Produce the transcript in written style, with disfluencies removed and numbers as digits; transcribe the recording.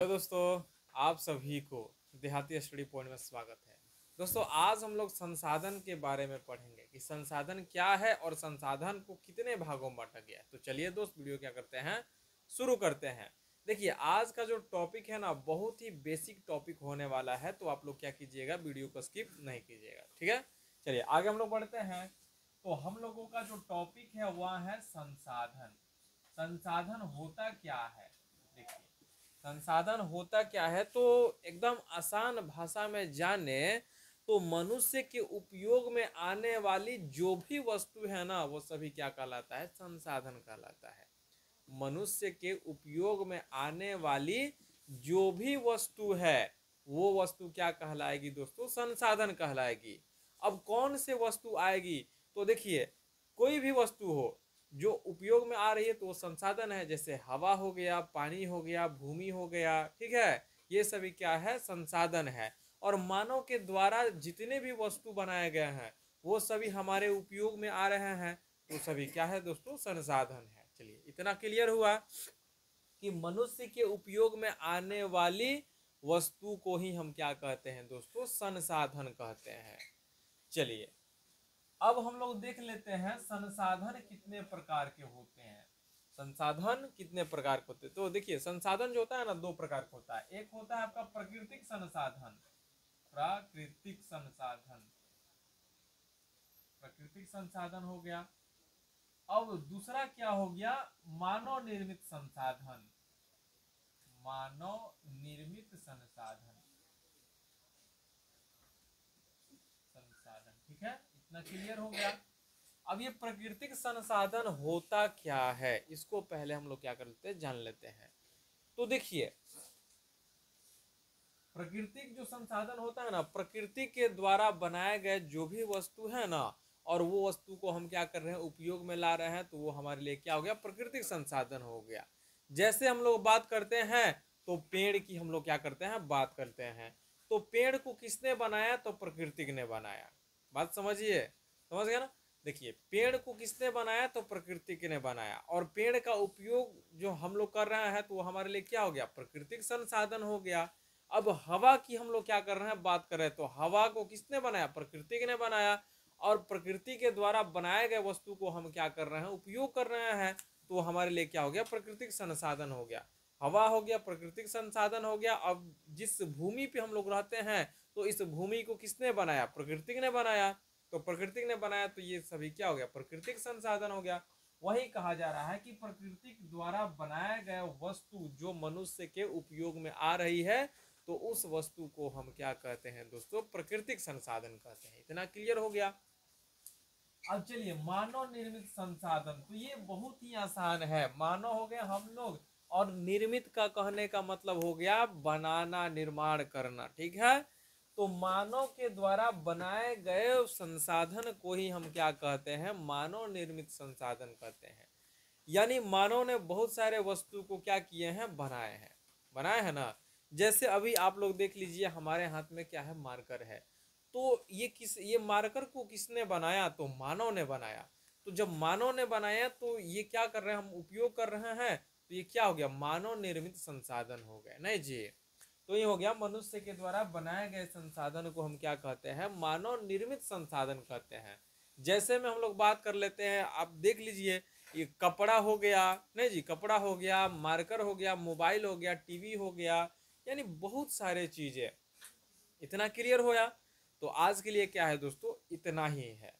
Hello दोस्तों, आप सभी को देहाती स्टडी पॉइंट में स्वागत है। दोस्तों, आज हम लोग संसाधन के बारे में पढ़ेंगे कि संसाधन क्या है और संसाधन को कितने भागों में बांटा गया है। तो चलिए दोस्त, वीडियो क्या करते हैं, शुरू करते हैं। देखिए, आज का जो टॉपिक है ना, बहुत ही बेसिक टॉपिक होने वाला है, तो आप लोग क्या कीजिएगा, वीडियो को स्किप नहीं कीजिएगा, ठीक है। चलिए आगे हम लोग बढ़ते हैं। तो हम लोगों का जो टॉपिक है वह है संसाधन। संसाधन होता क्या है, देखिए संसाधन होता क्या है, तो एकदम आसान भाषा में जाने तो मनुष्य के उपयोग में आने वाली जो भी वस्तु है ना, वो सभी क्या कहलाता है, संसाधन कहलाता है। मनुष्य के उपयोग में आने वाली जो भी वस्तु है वो वस्तु क्या कहलाएगी दोस्तों, संसाधन कहलाएगी। अब कौन से वस्तु आएगी, तो देखिए कोई भी वस्तु हो जो उपयोग में आ रही है तो वो संसाधन है। जैसे हवा हो गया, पानी हो गया, भूमि हो गया, ठीक है, ये सभी क्या है, संसाधन है। और मानव के द्वारा जितने भी वस्तु बनाए गए हैं वो सभी हमारे उपयोग में आ रहे हैं, तो सभी क्या है दोस्तों, संसाधन है। चलिए इतना क्लियर हुआ कि मनुष्य के उपयोग में आने वाली वस्तु को ही हम क्या कहते हैं दोस्तों, संसाधन कहते हैं। चलिए अब हम लोग देख लेते हैं संसाधन कितने प्रकार के होते हैं। संसाधन कितने प्रकार के होते हैं, तो देखिए संसाधन जो होता है ना, दो प्रकार का होता है। एक होता है आपका प्राकृतिक संसाधन, प्राकृतिक संसाधन, प्राकृतिक संसाधन हो गया। अब दूसरा क्या हो गया, मानव निर्मित संसाधन, मानव निर्मित संसाधन, संसाधन, ठीक है, इतना क्लियर हो गया। अब ये प्राकृतिक संसाधन होता क्या है, इसको पहले हम लोग क्या कर लेते हैं, जान लेते हैं। तो देखिए प्राकृतिक जो संसाधन होता है ना, प्रकृति के द्वारा बनाए गए जो भी वस्तु है ना, और वो वस्तु को हम क्या कर रहे हैं, उपयोग में ला रहे हैं, तो वो हमारे लिए क्या हो गया, प्राकृतिक संसाधन हो गया। जैसे हम लोग बात करते हैं तो पेड़ की हम लोग क्या करते हैं, बात करते हैं। तो पेड़ को किसने बनाया, तो प्रकृति ने बनाया। बात समझिए, समझ गया ना। देखिए पेड़ को किसने बनाया, तो प्रकृति ने बनाया। और पेड़ का उपयोग जो हम लोग कर रहे हैं तो वो हमारे लिए क्या हो गया, प्राकृतिक संसाधन हो गया। अब हवा की हम लोग क्या कर रहे हैं, बात कर रहे हैं, तो हवा को किसने बनाया, प्रकृति ने बनाया। और प्रकृति के द्वारा बनाए गए वस्तु को हम क्या कर रहे हैं, उपयोग कर रहे हैं, तो हमारे लिए क्या हो गया, प्राकृतिक संसाधन हो गया। हवा हो गया, प्राकृतिक संसाधन हो गया। अब जिस भूमि पे हम लोग रहते हैं तो इस भूमि को किसने बनाया, प्रकृति ने बनाया। तो प्रकृति ने बनाया तो ये सभी क्या हो गया, प्राकृतिक संसाधन हो गया। वही कहा जा रहा है कि प्रकृति द्वारा बनाया गया वस्तु जो मनुष्य के उपयोग में आ रही है, तो उस वस्तु को हम क्या कहते हैं दोस्तों, प्राकृतिक संसाधन कहते हैं। इतना क्लियर हो गया। अब चलिए मानव निर्मित संसाधन, तो ये बहुत ही आसान है। मानव हो गया हम लोग, और निर्मित का कहने का मतलब हो गया बनाना, निर्माण करना, ठीक है। तो मानव के द्वारा बनाए गए संसाधन को ही हम क्या कहते हैं, मानव निर्मित संसाधन कहते हैं। यानी मानव ने बहुत सारे वस्तु को क्या किए हैं, बनाए हैं, बनाए हैं ना। जैसे अभी आप लोग देख लीजिए, हमारे हाथ में क्या है, मार्कर है। तो ये मार्कर को किसने बनाया, तो मानव ने बनाया। तो जब मानव ने बनाया तो ये क्या कर रहे हैं, हम उपयोग कर रहे हैं, तो ये क्या हो गया, मानव निर्मित संसाधन हो गए, नहीं जी। तो ये हो गया मनुष्य के द्वारा बनाए गए संसाधन को हम क्या कहते हैं, मानव निर्मित संसाधन कहते हैं। जैसे में हम लोग बात कर लेते हैं, आप देख लीजिए, ये कपड़ा हो गया, नहीं जी, कपड़ा हो गया, मार्कर हो गया, मोबाइल हो गया, टीवी हो गया, यानी बहुत सारे चीजें। इतना क्लियर होया। तो आज के लिए क्या है दोस्तों, इतना ही है।